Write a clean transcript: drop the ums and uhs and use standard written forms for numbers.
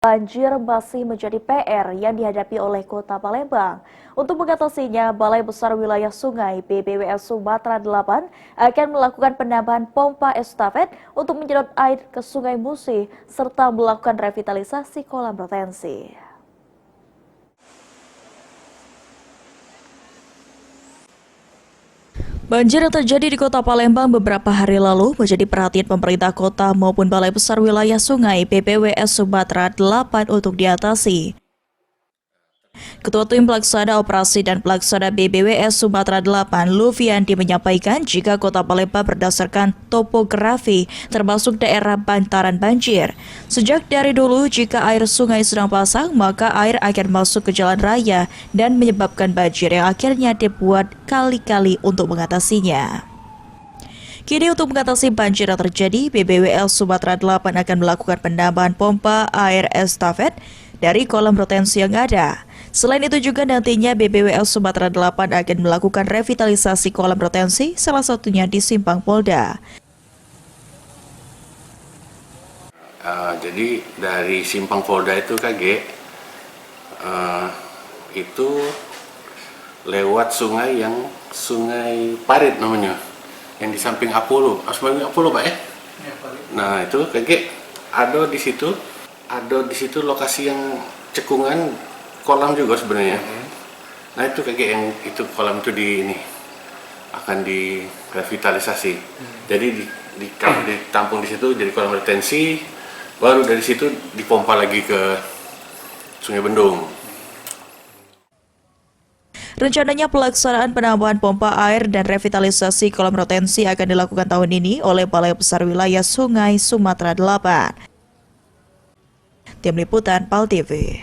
Banjir masih menjadi PR yang dihadapi oleh Kota Palembang. Untuk mengatasinya, Balai Besar Wilayah Sungai BBWS Sumatera 8 akan melakukan penambahan pompa estafet untuk menyedot air ke Sungai Musi serta melakukan revitalisasi kolam retensi. Banjir yang terjadi di Kota Palembang beberapa hari lalu menjadi perhatian pemerintah kota maupun Balai Besar Wilayah Sungai BBWS Sumatera 8 untuk diatasi. Ketua Tim Pelaksana Operasi dan Pelaksana BBWS Sumatera 8, Lufianti menyampaikan jika Kota Palembang berdasarkan topografi termasuk daerah bantaran banjir. Sejak dari dulu jika air sungai sedang pasang, maka air akan masuk ke jalan raya dan menyebabkan banjir yang akhirnya dibuat kali-kali untuk mengatasinya. Kini untuk mengatasi banjir yang terjadi, BBWS Sumatera 8 akan melakukan penambahan pompa air estafet dari kolam retensi yang ada. Selain itu juga nantinya BBWS Sumatera 8 akan melakukan revitalisasi kolam retensi, salah satunya di Simpang Polda. Jadi dari Simpang Polda itu itu lewat sungai Sungai Parit namanya, yang di samping Apollo, Pak ya? Nah itu ada di situ lokasi yang cekungan kolam juga sebenarnya. Nah itu yang itu kolam itu akan direvitalisasi. Jadi ditampung di situ jadi kolam retensi, baru dari situ dipompa lagi ke Sungai Bendung. Rencananya pelaksanaan penambahan pompa air dan revitalisasi kolam retensi akan dilakukan tahun ini oleh Balai Besar Wilayah Sungai Sumatera 8. Tim Liputan PAL TV.